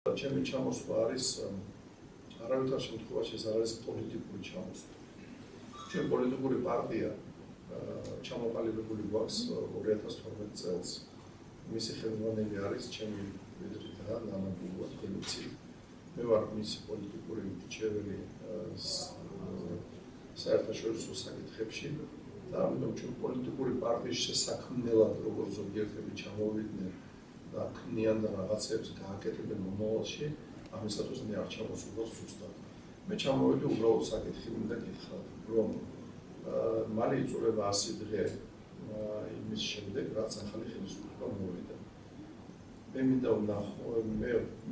ჩემი ჩამოსვლა არის არავითარ შემთხვევაში ეს არ არის პოლიტიკური ჩამოსვლა. ჩემი პოლიტიკური პარტია ჩამოყალიბებული გვაქვს 2012 წელს. მისი ხელმძღვანელი არის ჩემი მკვიდრი და ნანა ბულვა თბილისი. მე ვარ მისი პოლიტიკური მრჩეველი საერთაშორისო საკითხებში და ამიტომ ჩემი პოლიტიკური პარტიის შესაქმნელად როგორც ზოგიერთები ჩამოვიდნენ და ქმნიან და რაღაცებს გააკეთებენ მომავალში, ამისათვის მე არ ჩამოსულიყო ზუსტად. მე ჩამოვედი უბრალოდ საკითხი მინდა გითხრათ, რომ მალე იწურება 100 დღე იმის შემდეგ, რაც ახალი ხელისუფლება მოვიდა. მე მინდა ვნახო,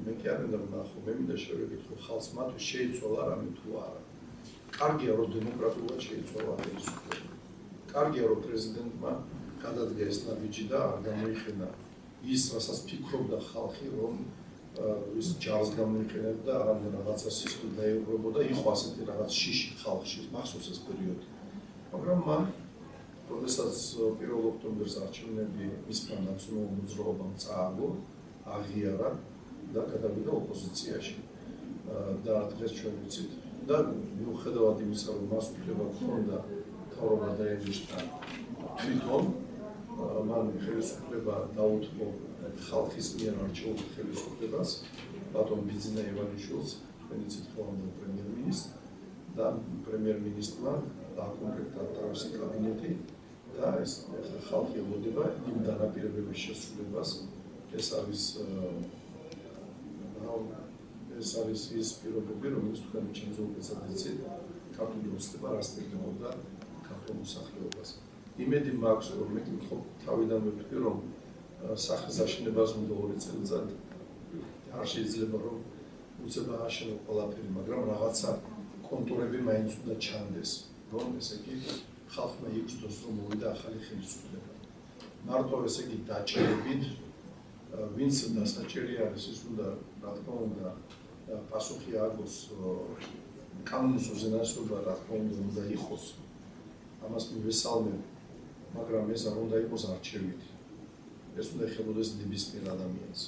მე კი არ მინდა ვნახო, მე მინდა შევეკითხო ხალხს მათთვის შეიცვალა რამე თუ არა. კარგია რომ დემოკრატულად შეიცვალა ხელისუფლება. კარგია რომ პრეზიდენტმა გადადგა ეს ნაბიჯი და არ გამოიყენა ის, რასაც ფიქრობდა ხალხი, რომ ის ჯარს გამოიყენებდა, არამედ რაღაცა სისხლით დაეუბრებოდა, იყო ასეთი რაღაც შიში ხალხში, მახსოვს ეს პერიოდი. მაგრამ მან, როდესაც 1 ოქტომბერს არჩევნები მისმა ნაციონალურ მოძრაობამ წააგო, აღიარა და გადავიდა ოპოზიციაში. და დღეს ჩვენ ვიცით და მიუხედავად იმისა, რომ მას უფლება ჰქონდა მთავრობა დაენიშნა თვითონ მან ხელისუფლება დაუთმო ხალხის მიერ არჩეულ ხელისუფლებას, ბატონ ბიძინა ივანიშვილს, თქვენიცით ხელმძღვანელ პრემიერ-მინისტრს და პრემიერ-მინისტრმა დააკონკრეტა თავისი კაბინეტი და ეს ხალხი ელოდება იმ დანაპირებების შესრულებას. ეს არის ის პირობები, რომელიც თქვენ ჩემზე უკეთესად იცით, ქართული ოცნება რა სტიგმებდა ქართულ მოსახლეობას. იმედი მაქვს, რომ მე თავიდან ვიტყვი, რომ სახლის აშენებას უნდა 2 წელიწად არ შეიძლება რომ უცებ ააშენო ყველაფერი, მაგრამ რაღაცა კონტურები მაინც უნდა ჩანდეს, რომ ესე იგი ხალხმა იგრძნოს, რომ მოვიდა ახალი ხელისუფლება. მარტო ესე იგი დაჭერებით, ვინც დასაჭერი არის, ის უნდა რა თქმა უნდა პასუხი აგოს კანონის უზენაესობა, რა თქმა უნდა იყოს. ამას მივესალმებ, მაგრამ ეს არ უნდა იყოს არჩევითი. ეს უნდა ეხებოდეს ნებისმიერ ადამიანს.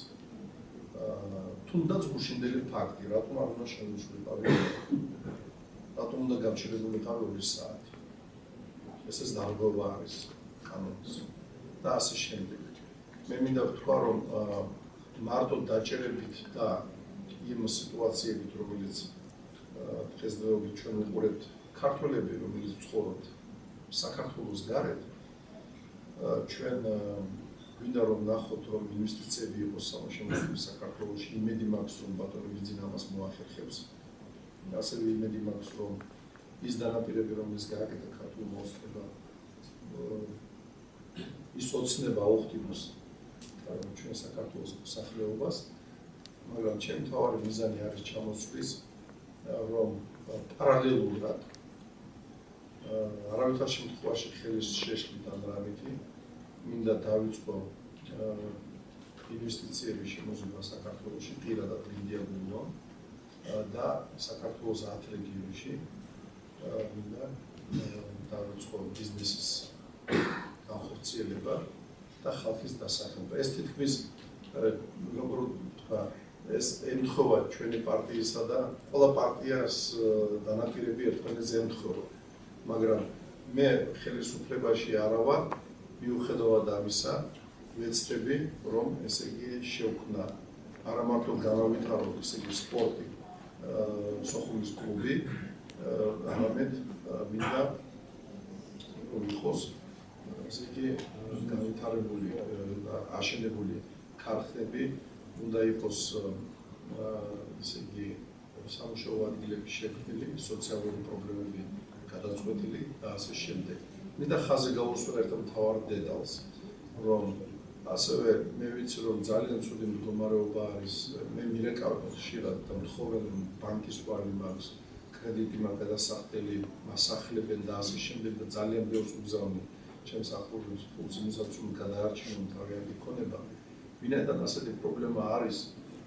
თუნდაც გუშინდელი ფაქტი, რატომ არ უნდა შემოშვილიყავი? რატომ უნდა გამჩერებულიყავი 2 საათი? ეს დარღვევა არის კანონის და ასე შემდეგ. მე მინდა ვთქვა, რომ მარტო დაჭერებით და იმ სიტუაციებით, რომელიც დღესდღეობით ჩვენ ვუყურებთ ქართველები, რომელიც ცხოვრობთ საქართველოს გარეთ, ჩვენ გვინდა რომ ნახოთ, რომ ინვესტიციები იყოს სამშენებლო საქართველოში, იმედი მაქვს, რომ ბატონი ბიძინა ამას მოახერხებს. ასევე იმედი მაქვს, რომ ის დანაპირები, რომელიც გააკეთა ქართულ მოსახლეობა, ის ოცნება აუხტიბოს ჩვენ საქართველოს მოსახლეობას, მაგრამ ჩემი მთავარი მიზანი არის ჩამოსვლის, რომ პარალელურად არავითარ შემთხვევაში ხელის შეშლით ან რამითი მინდა დავიწყო ინვესტიციების შემოზღება საქართველოში, პირადად მინდიაგულო და საქართველოს 10 რეგიონში მინდა დავიწყო ბიზნესის განხორციელება და ხალხის დასახელება. ეს თითქმის როგორ ვთქვა, ეს ემთხვევა ჩვენი პარტიისა და ყველა პარტიას დანაპირები ერთმანეთზე ემთხვევა. მაგრამ მე ხელისუფლებაში არა ვარ, მიუხედავად ამისა, ვეცდები, რომ ესე იგი შევქმნა არა მარტო განავითაროთ ესე იგი სპორტი, სოხუმის კლუბი, არამედ მინდა რომ იყოს ესე იგი განვითარებული და აშენებული ქარხნები, უნდა იყოს ესე იგი სამუშაო ადგილები შექმნილი, სოციალური პრობლემები გადაწყვეტილი და ასე შემდეგ. მინდა ხაზზე გავუსვა ერთ მთავარ დეტალს, რომ ასევე მე ვიცი, რომ ძალიან ცუდი მდგომარეობა არის, მე მირეკავ ხშირად და მთხოვენ, რომ ბანკის კვალი მაქვს, კრედიტი მაქვს გადასახდელი, მასახლებენ და ასე შემდეგ და ძალიან ბევრს უგზავნი ჩემს ახლობლებს ფულს იმისაც, რომ გადაარჩინონ თავიანთი ქონება. ვინაიდან ასეთი პრობლემა არის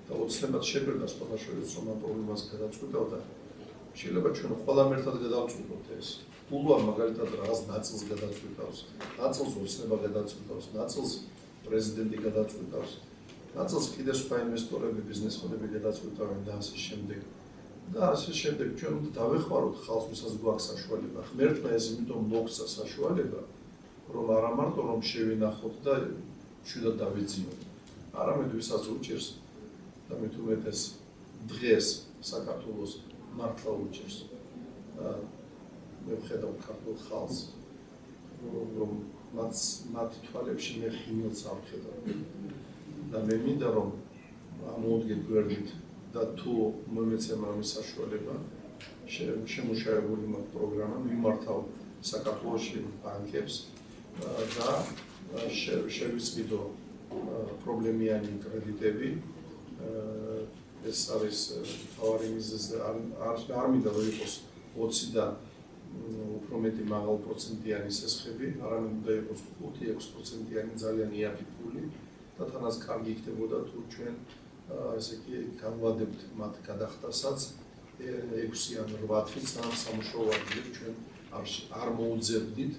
და ოცნებად შეგვერდა სხვათა შორის რომ ამ პრობლემას გადაწყვეტავდა, შეიძლება ჩვენ ყველამ ერთად გადავწყვეტოთ ეს. ულვა მაგალითად რაღაც ნაწილს გადაწყვეტავს, ნაწილს ოცნება გადაწყვეტავს, ნაწილს პრეზიდენტი გადაწყვეტავს. ნაწილს კიდევ სხვა ინვესტორები, ბიზნესმენები გადაწყვეტავენ და ასე შემდეგ. და ასე შემდეგ ჩვენ უნდა დავეხმაროთ ხალხს, ვისაც გვაქვს საშუალება. ღმერთმა ეს იმიტომ მოგცა საშუალება, რომ არა მარტო რომ შევინახოთ და შვილად დავიძინოთ, არამედ ვისაც უჭირს და მით უმეტეს დღეს საქართველოს მართლა უჭირს. მე ვხედავ ქართულ ხალხს, რომ მათ თვალებში მე ღიმილს არ ვხედავ. და მე მინდა რომ ამოვდგეთ გვერდით და თუ მომეცემა ამის საშუალება, შემუშავებული მაქვს პროგრამა, მიმართავ საქართველოში ბანკებს და შევისყიდო პრობლემიანი კრედიტები. ეს არის თავარი მიზეზი, არ მინდა რომ იყოს 20 და უფრო მეტი მაღალ პროცენტიანი სესხები, არამედ უნდა იყოს 5-6%-იანი ძალიან იაფი ფული და თანაც კარგი იქნებოდა თუ ჩვენ ესე იგი განვადებთ მათ გადახდასაც 6 ან 8 თვით სანამ სამუშაო ადგილებს ჩვენ არ მოუძებდით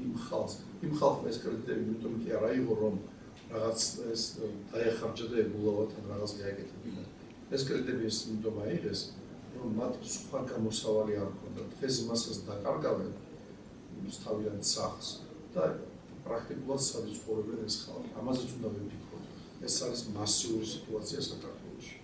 იმ ხალხს ეს კრედიტები იმიტომ კი არ აიღო რომ რაღაც ეს დაეხარჯა და ეგულავათ ან რაღაც გააკეთებინა ეს კრედიტები ეს იმიტომ აიღეს რომ მათ სხვა გამოსავალი არ ჰქონდათ დღეს იმასაც დაკარგავენ თავიანთ სახლს და პრაქტიკულად სად ცხოვრობენ ეს ხალხი ამაზეც უნდა ვიფიქროთ ეს არის მასიური სიტუაცია საქართველოში